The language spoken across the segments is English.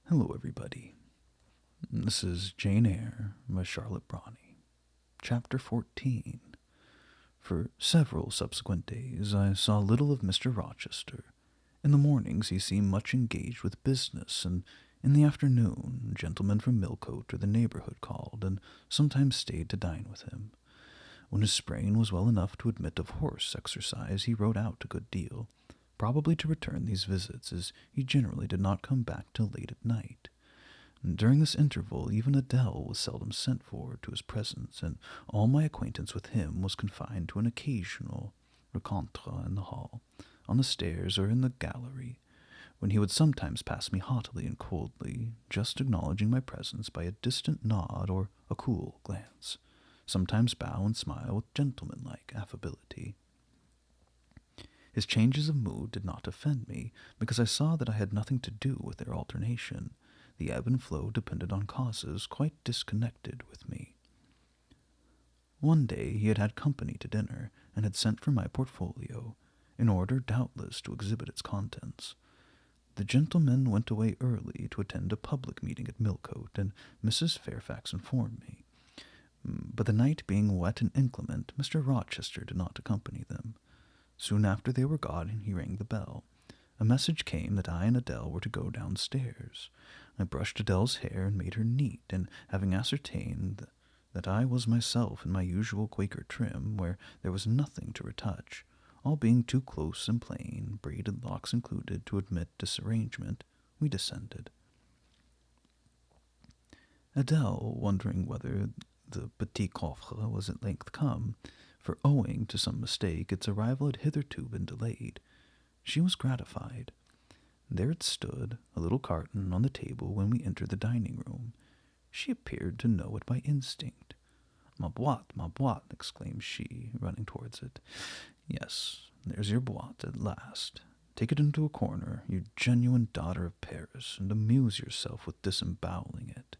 Hello, everybody. This is Jane Eyre by Charlotte Brontë, Chapter 14. For several subsequent days I saw little of Mr. Rochester. In the mornings he seemed much engaged with business, and in the afternoon gentlemen from Millcote or the neighborhood called, and sometimes stayed to dine with him. When his sprain was well enough to admit of horse exercise, he rode out a good deal, probably to return these visits, as he generally did not come back till late at night. During this interval, even Adele was seldom sent for to his presence, and all my acquaintance with him was confined to an occasional rencontre in the hall, on the stairs, or in the gallery, when he would sometimes pass me haughtily and coldly, just acknowledging my presence by a distant nod or a cool glance, sometimes bow and smile with gentlemanlike affability. His changes of mood did not offend me, because I saw that I had nothing to do with their alternation. The ebb and flow depended on causes quite disconnected with me. One day he had company to dinner, and had sent for my portfolio, in order, doubtless, to exhibit its contents. The gentlemen went away early to attend a public meeting at Millcote, and Mrs. Fairfax informed me. But the night being wet and inclement, Mr. Rochester did not accompany them. Soon after they were gone, he rang the bell. A message came that I and Adele were to go downstairs. I brushed Adele's hair and made her neat, and having ascertained that I was myself in my usual Quaker trim, where there was nothing to retouch, all being too close and plain, braided locks included, to admit disarrangement, we descended. Adele, wondering whether the petit coffre was at length come, for owing to some mistake its arrival had hitherto been delayed, she was gratified. There it stood, a little carton, on the table when we entered the dining-room. She appeared to know it by instinct. Ma boîte, exclaimed she, running towards it. Yes, there's your boîte at last. Take it into a corner, you genuine daughter of Paris, and amuse yourself with disemboweling it,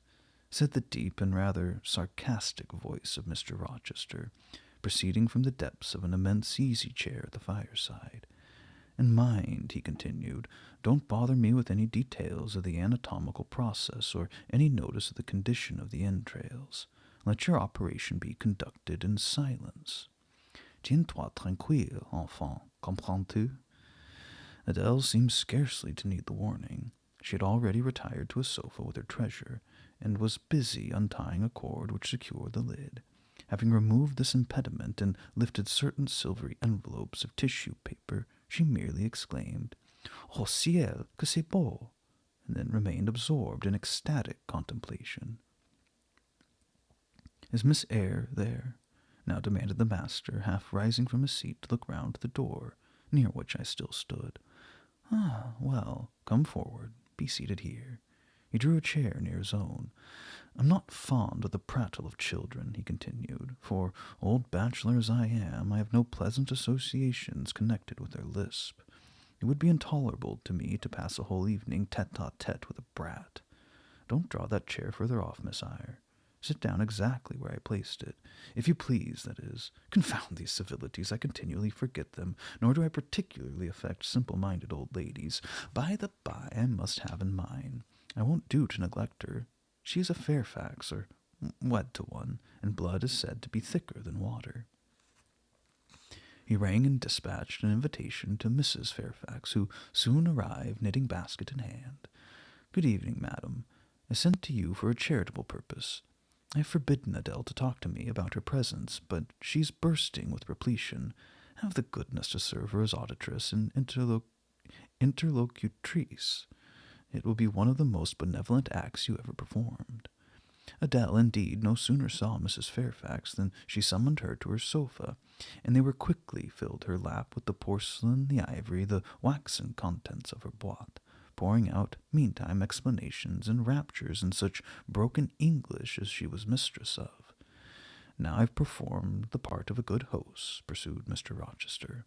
said the deep and rather sarcastic voice of Mr. Rochester, proceeding from the depths of an immense easy-chair at the fireside. And mind, he continued, don't bother me with any details of the anatomical process or any notice of the condition of the entrails. Let your operation be conducted in silence. Tiens-toi tranquille, enfant, comprends-tu? Adele seemed scarcely to need the warning. She had already retired to a sofa with her treasure, and was busy untying a cord which secured the lid. Having removed this impediment and lifted certain silvery envelopes of tissue paper, she merely exclaimed, "Oh ciel, que c'est beau!" and then remained absorbed in ecstatic contemplation. "Is Miss Eyre there?" now demanded the master, half rising from his seat to look round to the door, near which I still stood. "Ah, well, come forward, be seated here." He drew a chair near his own. "I'm not fond of the prattle of children," he continued, "for, old bachelor as I am, I have no pleasant associations connected with their lisp. It would be intolerable to me to pass a whole evening tete-a-tete with a brat. Don't draw that chair further off, Miss Eyre. Sit down exactly where I placed it, if you please, that is. Confound these civilities, I continually forget them, nor do I particularly affect simple-minded old ladies. By the by, I must have in mind, I won't do to neglect her. She is a Fairfax, or wed to one, and blood is said to be thicker than water." He rang and dispatched an invitation to Mrs. Fairfax, who soon arrived, knitting basket in hand. "Good evening, madam. I sent to you for a charitable purpose. I have forbidden Adele to talk to me about her presence, but she's bursting with repletion. Have the goodness to serve her as auditress and interlocutrice. It will be one of the most benevolent acts you ever performed." Adele, indeed, no sooner saw Mrs. Fairfax than she summoned her to her sofa, and they were quickly filled her lap with the porcelain, the ivory, the waxen contents of her boîte, pouring out, meantime, explanations and raptures in such broken English as she was mistress of. "Now I've performed the part of a good host," pursued Mr. Rochester,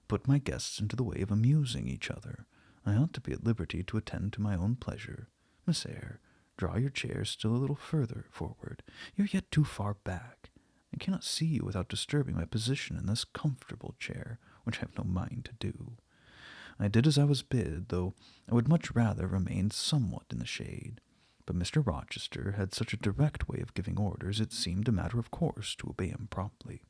"put my guests into the way of amusing each other. I ought to be at liberty to attend to my own pleasure. Miss Eyre, draw your chair still a little further forward. You're yet too far back. I cannot see you without disturbing my position in this comfortable chair, which I have no mind to do. I did as I was bid, though I would much rather remain somewhat in the shade. But Mr. Rochester had such a direct way of giving orders, it seemed a matter of course to obey him promptly.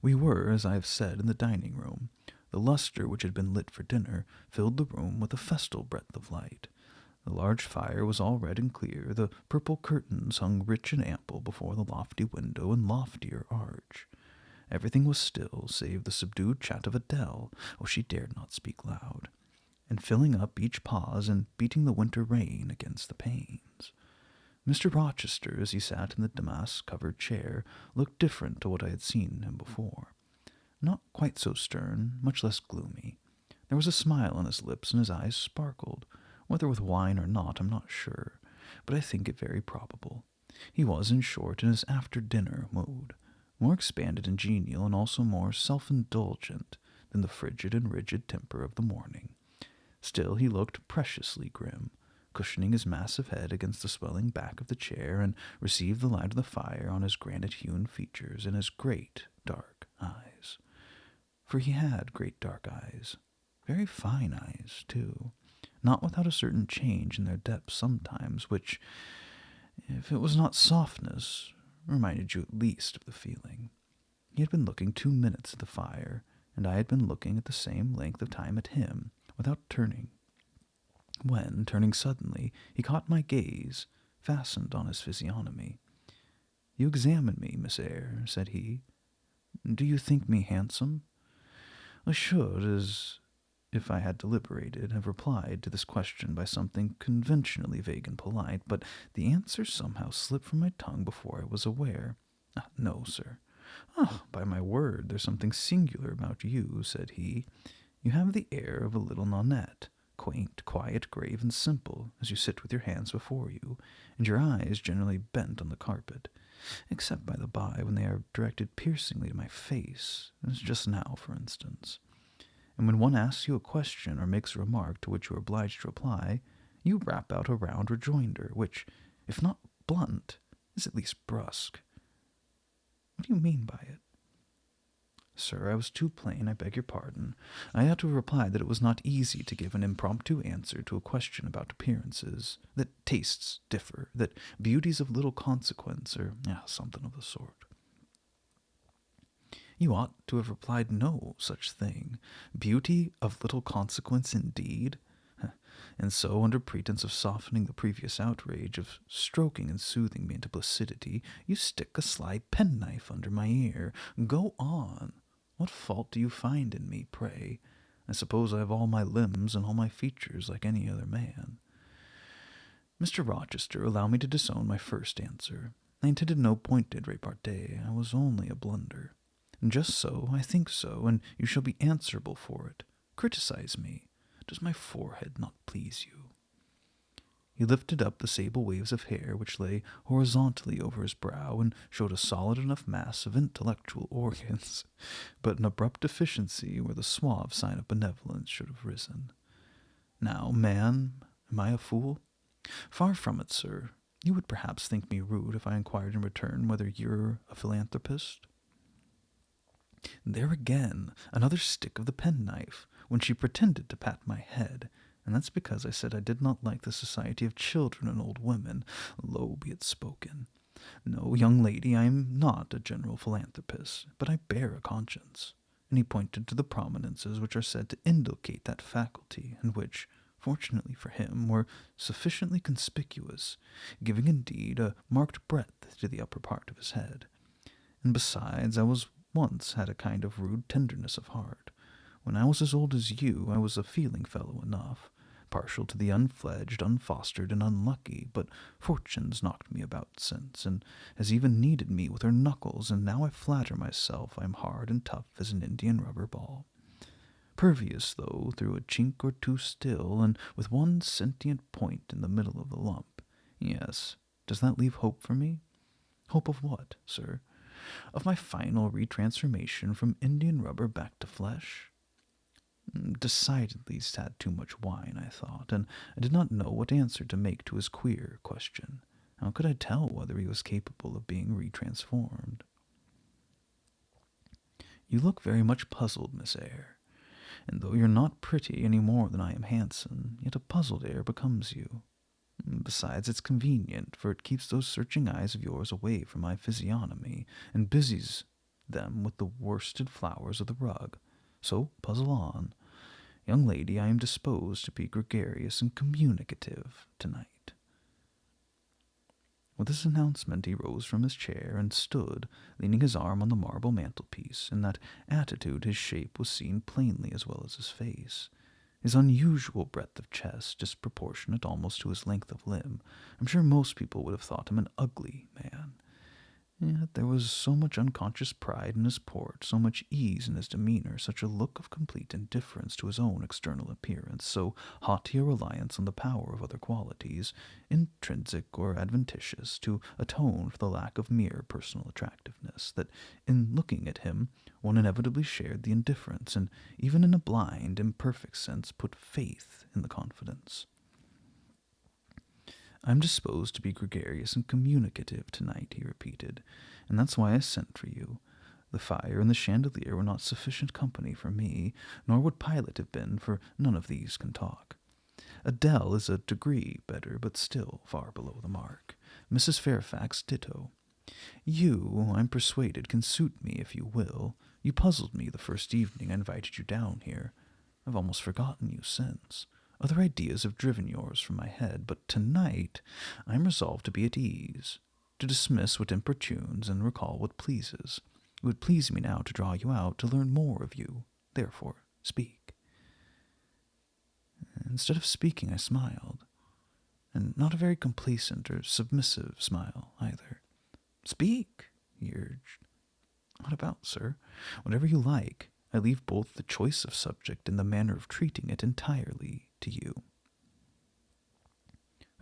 We were, as I have said, in the dining room. The lustre which had been lit for dinner filled the room with a festal breadth of light. The large fire was all red and clear, the purple curtains hung rich and ample before the lofty window and loftier arch. Everything was still, save the subdued chat of Adele, she dared not speak loud, and filling up each pause and beating the winter rain against the panes. Mr. Rochester, as he sat in the damask-covered chair, looked different to what I had seen him before. Not quite so stern, much less gloomy. There was a smile on his lips, and his eyes sparkled. Whether with wine or not, I'm not sure, but I think it very probable. He was, in short, in his after-dinner mood, more expanded and genial, and also more self-indulgent than the frigid and rigid temper of the morning. Still, he looked preciously grim, cushioning his massive head against the swelling back of the chair, and received the light of the fire on his granite-hewn features and his great dark eyes. For he had great dark eyes, very fine eyes, too, not without a certain change in their depths sometimes, which, if it was not softness, reminded you at least of the feeling. He had been looking 2 minutes at the fire, and I had been looking at the same length of time at him, without turning, when, turning suddenly, he caught my gaze, fastened on his physiognomy. "You examine me, Miss Eyre," said he. "Do you think me handsome?" I should, as if I had deliberated, have replied to this question by something conventionally vague and polite, but the answer somehow slipped from my tongue before I was aware. "No, sir." "By my word, there's something singular about you," said he. "You have the air of a little nonnette, quaint, quiet, grave, and simple, as you sit with your hands before you, and your eyes generally bent on the carpet, except, by the by, when they are directed piercingly to my face, as just now, for instance. And when one asks you a question or makes a remark to which you are obliged to reply, you rap out a round rejoinder, which, if not blunt, is at least brusque. What do you mean by it?" "Sir, I was too plain, I beg your pardon. I ought to have replied that it was not easy to give an impromptu answer to a question about appearances, that tastes differ, that beauty's of little consequence, or something of the sort." "You ought to have replied no such thing. Beauty of little consequence indeed? And so, under pretense of softening the previous outrage, of stroking and soothing me into placidity, you stick a sly penknife under my ear. Go on. What fault do you find in me, pray? I suppose I have all my limbs and all my features like any other man." "Mr. Rochester, allow me to disown my first answer. I intended no pointed repartee. I was only a blunder. Just so, I think so, and you shall be answerable for it. Criticize me. Does my forehead not please you?" He lifted up the sable waves of hair which lay horizontally over his brow, and showed a solid enough mass of intellectual organs, but an abrupt deficiency where the suave sign of benevolence should have risen. "Now, man, am I a fool?" "Far from it, sir. You would perhaps think me rude if I inquired in return whether you're a philanthropist." There again, another stick of the penknife, when she pretended to pat my head, and that's because I said I did not like the society of children and old women. Low be it spoken. "No, young lady, I am not a general philanthropist, but I bear a conscience." And he pointed to the prominences which are said to indicate that faculty, and which, fortunately for him, were sufficiently conspicuous, giving indeed a marked breadth to the upper part of his head. "And besides, I was once had a kind of rude tenderness of heart. When I was as old as you, I was a feeling fellow enough, partial to the unfledged, unfostered, and unlucky, but fortune's knocked me about since, and has even kneaded me with her knuckles, and now I flatter myself I am hard and tough as an Indian rubber ball. Pervious, though, through a chink or two still, and with one sentient point in the middle of the lump. Yes, does that leave hope for me?" "Hope of what, sir?" "Of my final retransformation from Indian rubber back to flesh." Decidedly he's had too much wine, I thought, and I did not know what answer to make to his queer question. How could I tell whether he was capable of being retransformed? "You look very much puzzled, Miss Eyre. and though you're not pretty any more than I am handsome, yet a puzzled air becomes you. Besides, it's convenient, for it keeps those searching eyes of yours away from my physiognomy, and busies them with the worsted flowers of the rug. So puzzle on. Young lady, I am disposed to be gregarious and communicative tonight. With this announcement he rose from his chair and stood, leaning his arm on the marble mantelpiece. In that attitude his shape was seen plainly as well as his face. His unusual breadth of chest, disproportionate almost to his length of limb. I'm sure most people would have thought him an ugly man. Yet there was so much unconscious pride in his port, so much ease in his demeanor, such a look of complete indifference to his own external appearance, so haughty a reliance on the power of other qualities, intrinsic or adventitious, to atone for the lack of mere personal attractiveness, that in looking at him one inevitably shared the indifference, and even in a blind, imperfect sense put faith in the confidence. I'm disposed to be gregarious and communicative tonight, he repeated, and that's why I sent for you. The fire and the chandelier were not sufficient company for me, nor would Pilate have been, for none of these can talk. Adele is a degree better, but still far below the mark. Mrs. Fairfax ditto. You, I'm persuaded, can suit me if you will. You puzzled me the first evening I invited you down here. I've almost forgotten you since. Other ideas have driven yours from my head, but tonight I am resolved to be at ease, to dismiss what importunes and recall what pleases. It would please me now to draw you out, to learn more of you. Therefore, speak. Instead of speaking, I smiled, and not a very complacent or submissive smile either. Speak, he urged. What about, sir? Whatever you like. I leave both the choice of subject and the manner of treating it entirely to you.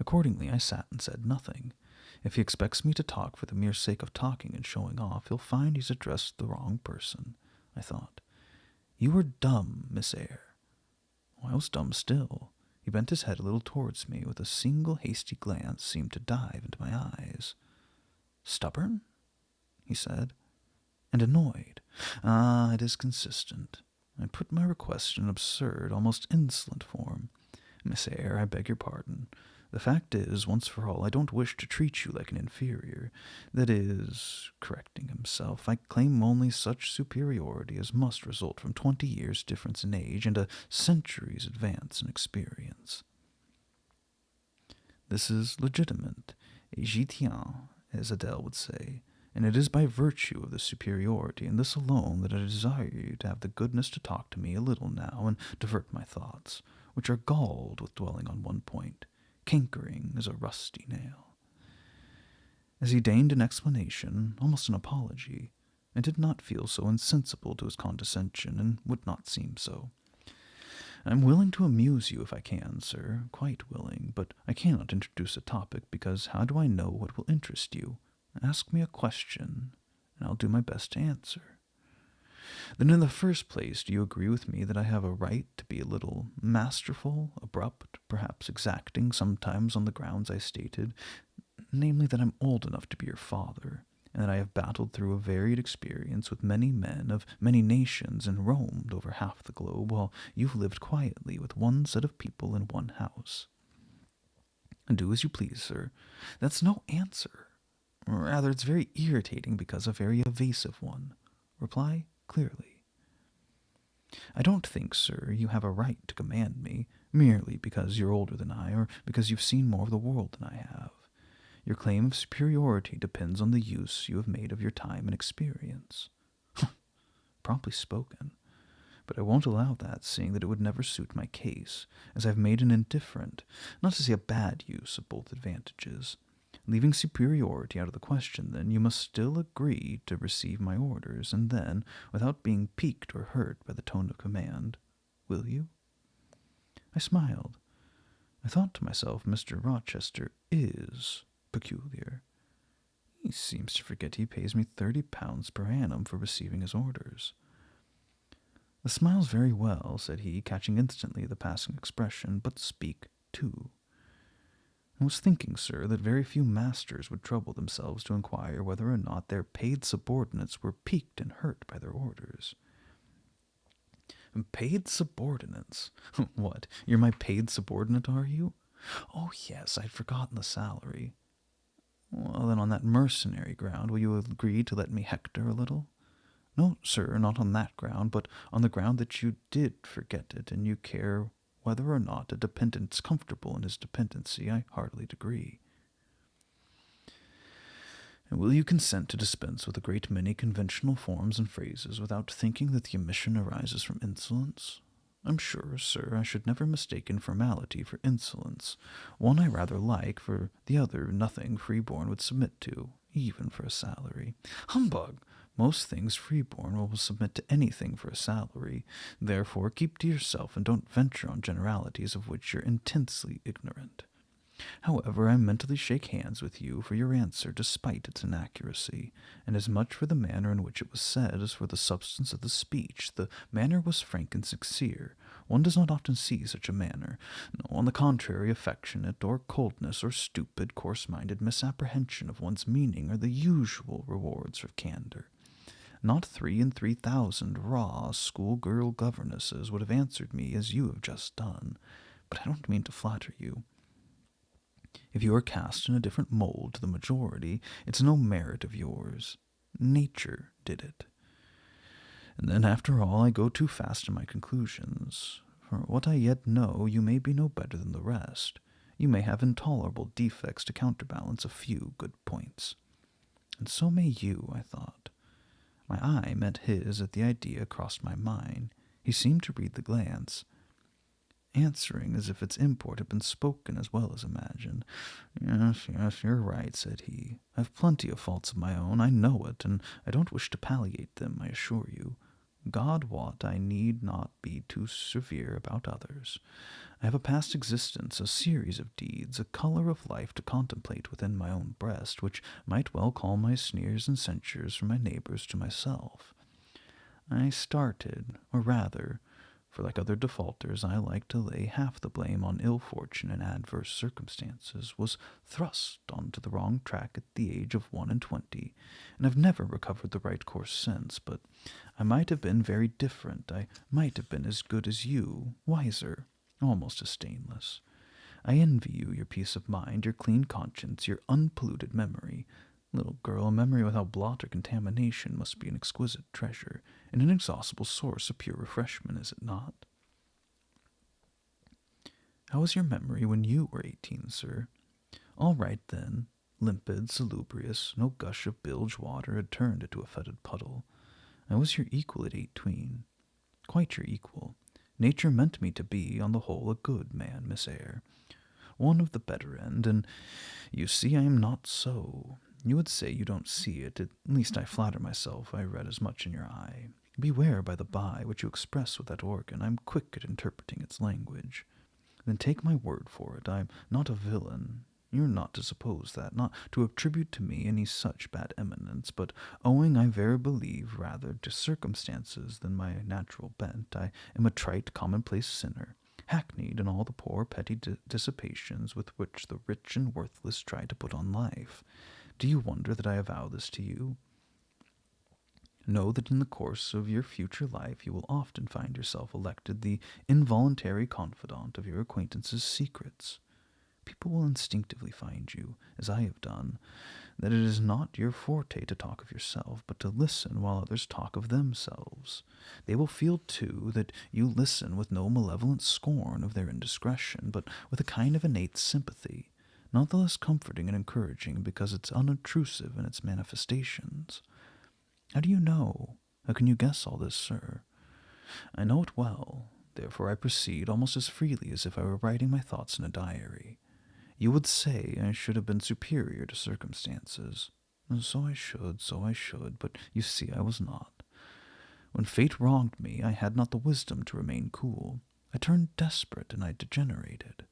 Accordingly, I sat and said nothing. If he expects me to talk for the mere sake of talking and showing off, he'll find he's addressed the wrong person, I thought. You were dumb, Miss Eyre. Oh, I was dumb still. He bent his head a little towards me, with a single hasty glance seemed to dive into my eyes. Stubborn? He said. And annoyed. Ah, it is consistent. I put my request in an absurd, almost insolent form. Miss Eyre, I beg your pardon. The fact is, once for all, I don't wish to treat you like an inferior. That is, correcting himself, I claim only such superiority as must result from 20 years' difference in age and a century's advance in experience. This is legitimate, et j'y tiens, as Adele would say. And it is by virtue of this superiority, and this alone, that I desire you to have the goodness to talk to me a little now, and divert my thoughts, which are galled with dwelling on one point, cankering as a rusty nail. As he deigned an explanation, almost an apology, I did not feel so insensible to his condescension, and would not seem so. I am willing to amuse you if I can, sir, quite willing, but I cannot introduce a topic, because how do I know what will interest you? Ask me a question, and I'll do my best to answer. Then in the first place, do you agree with me that I have a right to be a little masterful, abrupt, perhaps exacting, sometimes on the grounds I stated, namely that I'm old enough to be your father, and that I have battled through a varied experience with many men of many nations and roamed over half the globe, while you've lived quietly with one set of people in one house? And do as you please, sir. That's no answer. Rather, it's very irritating because a very evasive one. Reply clearly. I don't think, sir, you have a right to command me, merely because you're older than I, or because you've seen more of the world than I have. Your claim of superiority depends on the use you have made of your time and experience. Promptly spoken. But I won't allow that, seeing that it would never suit my case, as I've made an indifferent, not to say a bad use of both advantages. Leaving superiority out of the question, then, you must still agree to receive my orders, and then, without being piqued or hurt by the tone of command, will you? I smiled. I thought to myself, Mr. Rochester is peculiar. He seems to forget he pays me £30 per annum for receiving his orders. The smile's very well, said he, catching instantly the passing expression, but speak too. I was thinking, sir, that very few masters would trouble themselves to inquire whether or not their paid subordinates were piqued and hurt by their orders. Paid subordinates? What, you're my paid subordinate, are you? Oh, yes, I'd forgotten the salary. Well, then on that mercenary ground, will you agree to let me hector a little? No, sir, not on that ground, but on the ground that you did forget it, and you care whether or not a dependent's comfortable in his dependency. I heartily agree. And will you consent to dispense with a great many conventional forms and phrases without thinking that the omission arises from insolence? I'm sure, sir, I should never mistake informality for insolence. One I rather like, for the other nothing freeborn would submit to, even for a salary. Humbug! Most things freeborn will submit to anything for a salary. Therefore keep to yourself and don't venture on generalities of which you're intensely ignorant. However, I mentally shake hands with you for your answer despite its inaccuracy, and as much for the manner in which it was said as for the substance of the speech. The manner was frank and sincere. One does not often see such a manner. No, on the contrary, affectionate, or coldness, or stupid, coarse-minded misapprehension of one's meaning are the usual rewards of candor. Not 3 in 3,000 raw schoolgirl governesses would have answered me as you have just done, but I don't mean to flatter you. If you are cast in a different mold to the majority, it's no merit of yours. Nature did it. And then, after all, I go too fast in my conclusions. For what I yet know, you may be no better than the rest. You may have intolerable defects to counterbalance a few good points. And so may you, I thought. My eye met his at the idea crossed my mind. He seemed to read the glance, answering as if its import had been spoken as well as imagined. Yes, you're right, said he. I've plenty of faults of my own, I know it, and I don't wish to palliate them, I assure you. God wot I need not be too severe about others. I have a past existence, a series of deeds, a color of life to contemplate within my own breast, which might well call my sneers and censures from my neighbors to myself. I started, or rather, for like other defaulters, I like to lay half the blame on ill fortune and adverse circumstances, was thrust onto the wrong track at the age of 21, and have never recovered the right course since. But I might have been very different. I might have been as good as you, wiser, almost as stainless. I envy you your peace of mind, your clean conscience, your unpolluted memory. Little girl, a memory without blot or contamination must be an exquisite treasure, an inexhaustible source of pure refreshment, is it not? How was your memory when you were 18, sir? All right, then. Limpid, salubrious, no gush of bilge water had turned into a fetid puddle. I was your equal at 18. Quite your equal. Nature meant me to be, on the whole, a good man, Miss Eyre. One of the better end, and you see I am not so. You would say you don't see it, at least I flatter myself I read as much in your eye. Beware, by the by, what you express with that organ. I'm quick at interpreting its language. Then take my word for it, I'm not a villain. You're not to suppose that, not to attribute to me any such bad eminence, but owing, I very believe, rather to circumstances than my natural bent, I am a trite, commonplace sinner, hackneyed in all the poor petty dissipations with which the rich and worthless try to put on life. Do you wonder that I avow this to you? Know that in the course of your future life you will often find yourself elected the involuntary confidant of your acquaintances' secrets. People will instinctively find you, as I have done, that it is not your forte to talk of yourself, but to listen while others talk of themselves. They will feel, too, that you listen with no malevolent scorn of their indiscretion, but with a kind of innate sympathy, not the less comforting and encouraging because it's unobtrusive in its manifestations. How do you know? How can you guess all this, sir? I know it well, therefore I proceed almost as freely as if I were writing my thoughts in a diary. You would say I should have been superior to circumstances. So I should, but you see I was not. When fate wronged me, I had not the wisdom to remain cool. I turned desperate and I degenerated.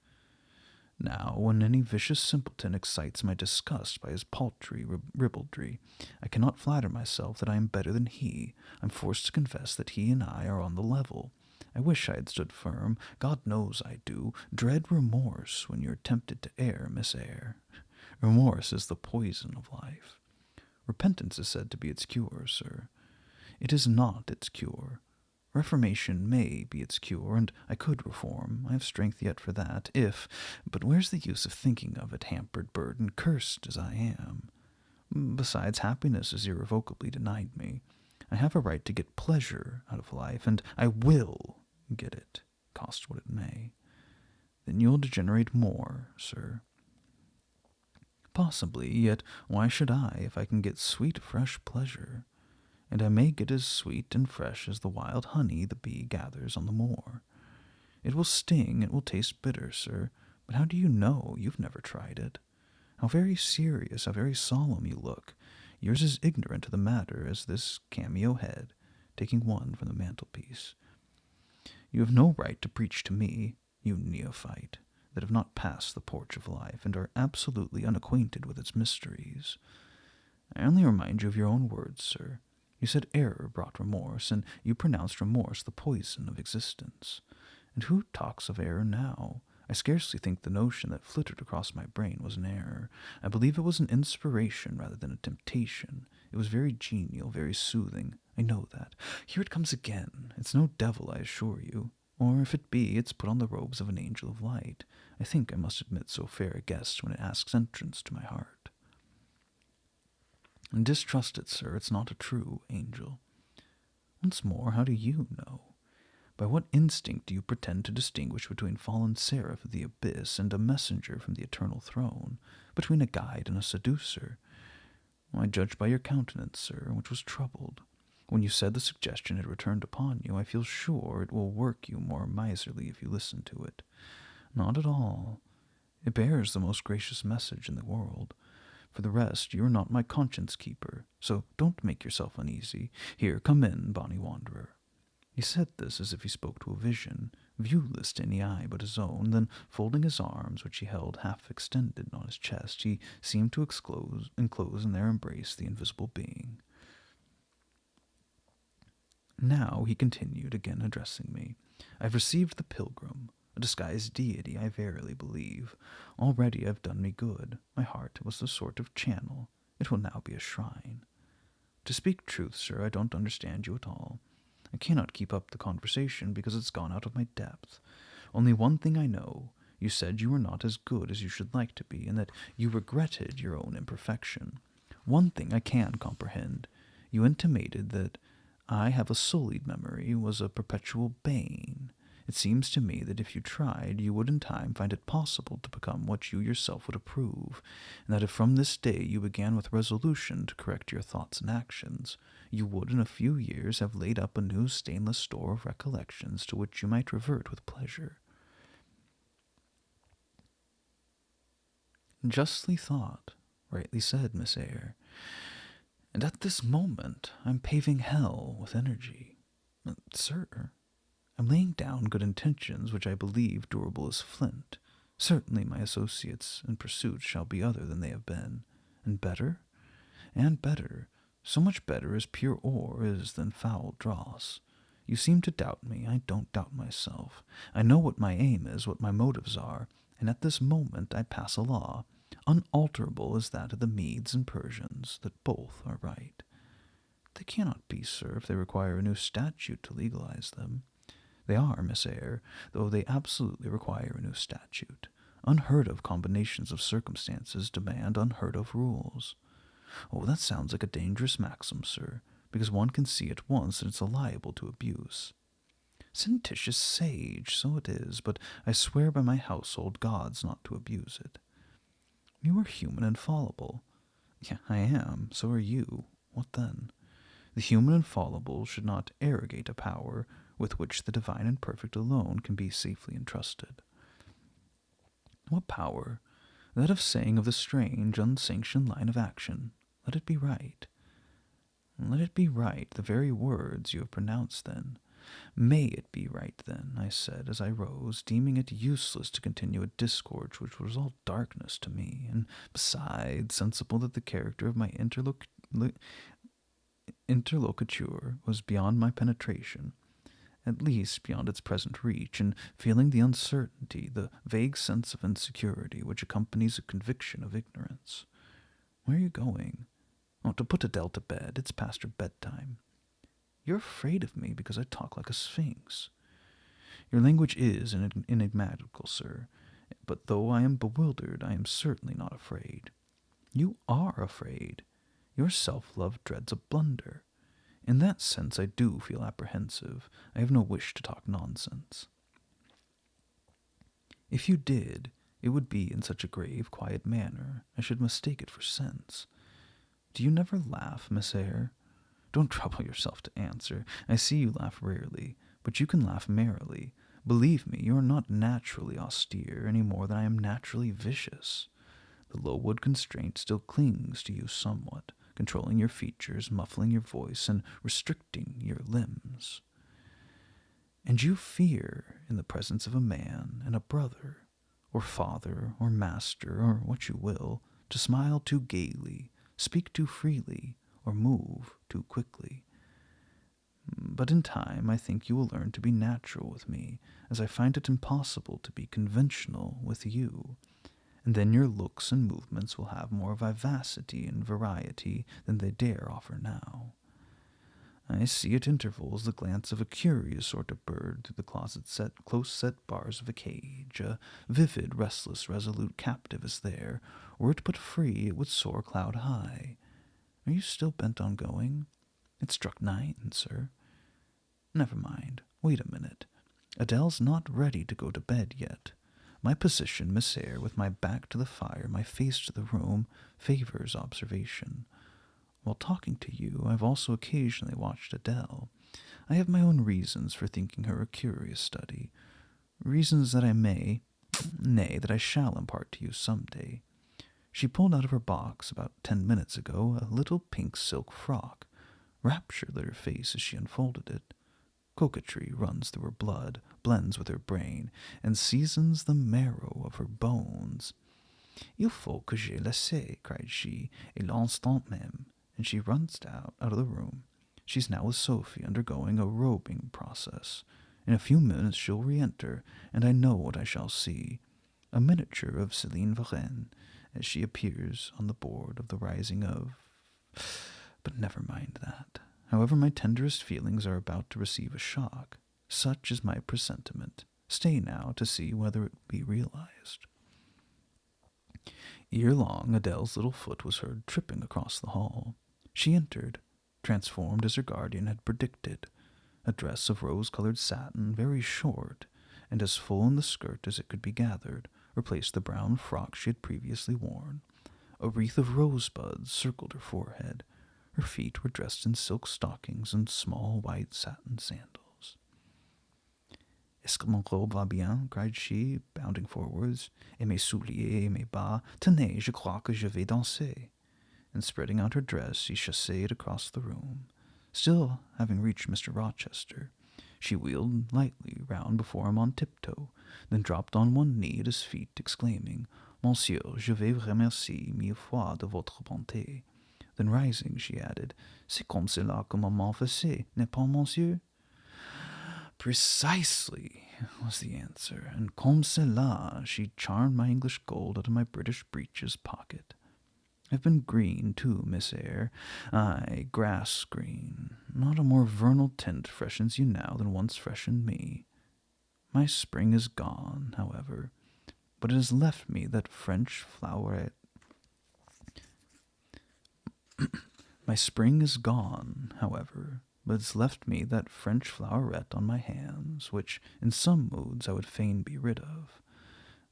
Now, when any vicious simpleton excites my disgust by his paltry ribaldry, I cannot flatter myself that I am better than he. I'm forced to confess that he and I are on the level. I wish I had stood firm. God knows I do. Dread remorse when you're tempted to err, Miss Eyre. Remorse is the poison of life. Repentance is said to be its cure, sir. It is not its cure. Reformation may be its cure, and I could reform. I have strength yet for that, but where's the use of thinking of it, hampered, burdened, cursed as I am? Besides, happiness is irrevocably denied me. I have a right to get pleasure out of life, and I will get it, cost what it may. Then you'll degenerate more, sir. Possibly, yet why should I if I can get sweet, fresh pleasure? And I may get as sweet and fresh as the wild honey the bee gathers on the moor. It will sting, it will taste bitter, sir, but how do you know? You've never tried it. How very serious, how very solemn you look. Yours is ignorant of the matter as this cameo head, taking one from the mantelpiece. You have no right to preach to me, you neophyte, that have not passed the porch of life and are absolutely unacquainted with its mysteries. I only remind you of your own words, sir. You said error brought remorse, and you pronounced remorse the poison of existence. And who talks of error now? I scarcely think the notion that flitted across my brain was an error. I believe it was an inspiration rather than a temptation. It was very genial, very soothing. I know that. Here it comes again. It's no devil, I assure you. Or if it be, it's put on the robes of an angel of light. I think I must admit so fair a guest when it asks entrance to my heart. And distrust it, sir, it's not a true angel. Once more, how do you know? By what instinct do you pretend to distinguish between fallen seraph of the abyss and a messenger from the eternal throne, between a guide and a seducer? I judge by your countenance, sir, which was troubled. When you said the suggestion had returned upon you, I feel sure it will work you more miserly if you listen to it. Not at all. It bears the most gracious message in the world. For the rest, you are not my conscience-keeper, so don't make yourself uneasy. Here, come in, bonny wanderer. He said this as if he spoke to a vision, viewless to any eye but his own, then folding his arms, which he held half extended on his chest, he seemed to enclose in their embrace the invisible being. Now, he continued, again addressing me, I have received the pilgrim, a disguised deity, I verily believe. Already I have done me good. My heart was the sort of channel. It will now be a shrine. To speak truth, sir, I don't understand you at all. I cannot keep up the conversation because it's gone out of my depth. Only one thing I know. You said you were not as good as you should like to be, and that you regretted your own imperfection. One thing I can comprehend. You intimated that I have a sullied memory was a perpetual bane. It seems to me that if you tried, you would in time find it possible to become what you yourself would approve, and that if from this day you began with resolution to correct your thoughts and actions, you would in a few years have laid up a new stainless store of recollections to which you might revert with pleasure. Justly thought, rightly said, Miss Eyre. And at this moment I'm paving hell with energy. Sir, I'm laying down good intentions which I believe durable as flint. Certainly my associates and pursuits shall be other than they have been. And better? And better. So much better as pure ore is than foul dross. You seem to doubt me. I don't doubt myself. I know what my aim is, what my motives are, and at this moment I pass a law, unalterable as that of the Medes and Persians, that both are right. They cannot be, sir, if they require a new statute to legalize them. They are, Miss Eyre, though they absolutely require a new statute. Unheard-of combinations of circumstances demand unheard-of rules. Oh, that sounds like a dangerous maxim, sir, because one can see at once that it's liable to abuse. Sententious sage, so it is, but I swear by my household gods not to abuse it. You are human and fallible. Yeah, I am, so are you. What then? The human and fallible should not arrogate a power with which the divine and perfect alone can be safely entrusted. What power? That of saying of the strange, unsanctioned line of action, let it be right. Let it be right, the very words you have pronounced then. May it be right then, I said as I rose, deeming it useless to continue a discourse which was all darkness to me, and besides, sensible that the character of my interlocutor was beyond my penetration, at least beyond its present reach, and feeling the uncertainty, the vague sense of insecurity which accompanies a conviction of ignorance. Where are you going? Oh, to put Adele to bed. It's past her bedtime. You're afraid of me because I talk like a sphinx. Your language is enigmatical, sir, but though I am bewildered, I am certainly not afraid. You are afraid. Your self-love dreads a blunder. In that sense, I do feel apprehensive. I have no wish to talk nonsense. If you did, it would be in such a grave, quiet manner, I should mistake it for sense. Do you never laugh, Miss Eyre? Don't trouble yourself to answer. I see you laugh rarely, but you can laugh merrily. Believe me, you are not naturally austere any more than I am naturally vicious. The Lowood constraint still clings to you somewhat, controlling your features, muffling your voice, and restricting your limbs. And you fear, in the presence of a man and a brother, or father, or master, or what you will, to smile too gaily, speak too freely, or move too quickly. But in time I think you will learn to be natural with me, as I find it impossible to be conventional with you. And then your looks and movements will have more vivacity and variety than they dare offer now. I see at intervals the glance of a curious sort of bird through the close-set bars of a cage. A vivid, restless, resolute captive is there. Were it but free, it would soar cloud-high. Are you still bent on going? It struck 9, sir. Never mind. Wait a minute. Adele's not ready to go to bed yet. My position, Miss Eyre, with my back to the fire, my face to the room, favors observation. While talking to you, I've also occasionally watched Adele. I have my own reasons for thinking her a curious study, reasons that that I shall impart to you some day. She pulled out of her box about 10 minutes ago a little pink silk frock. Rapture lit her face as she unfolded it. Coquetry runs through her blood, blends with her brain, and seasons the marrow of her bones. Il faut que je le sais, cried she, et l'instant même, and she runs out of the room. She's now with Sophie, undergoing a robing process. In a few minutes she'll re-enter, and I know what I shall see. A miniature of Céline Varenne, as she appears on the board of the rising of... But never mind that. However, my tenderest feelings are about to receive a shock. Such is my presentiment. Stay now to see whether it be realized. Ere long, Adele's little foot was heard tripping across the hall. She entered, transformed as her guardian had predicted. A dress of rose-colored satin, very short, and as full in the skirt as it could be gathered, replaced the brown frock she had previously worn. A wreath of rosebuds circled her forehead. Her feet were dressed in silk stockings and small white satin sandals. Est-ce que mon robe va bien? Cried she, bounding forwards. Et mes souliers, et mes bas. Tenez, je crois que je vais danser. And spreading out her dress, she chassed across the room. Still, having reached Mr. Rochester, she wheeled lightly round before him on tiptoe, then dropped on one knee at his feet, exclaiming, Monsieur, je vais vous remercier 1000 fois de votre bonté. Then rising, she added, C'est comme cela que maman faisait, n'est pas, monsieur? Precisely, was the answer, and comme cela she charmed my English gold out of my British breeches pocket. I've been green, too, Miss Eyre, aye, grass green. Not a more vernal tint freshens you now than once freshened me. My spring is gone, however, but it has left me that French floweret. My spring is gone, however, but it's left me that French floweret on my hands, which in some moods I would fain be rid of,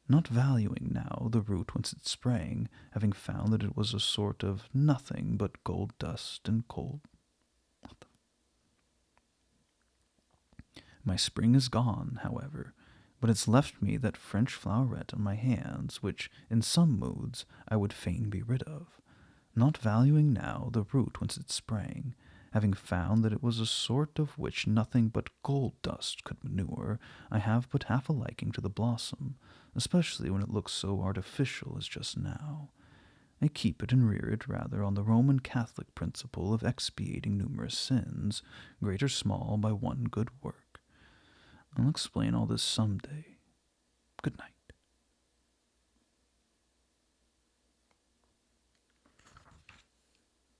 not valuing now the root whence it sprang, having found that it was a sort of nothing but gold dust and cold. My spring is gone, however, but it's left me that French floweret on my hands, which in some moods I would fain be rid of, not valuing now the root whence it sprang, having found that it was a sort of which nothing but gold dust could manure. I have but half a liking to the blossom, especially when it looks so artificial as just now. I keep it and rear it rather on the Roman Catholic principle of expiating numerous sins, great or small, by one good work. I'll explain all this some day. Good night.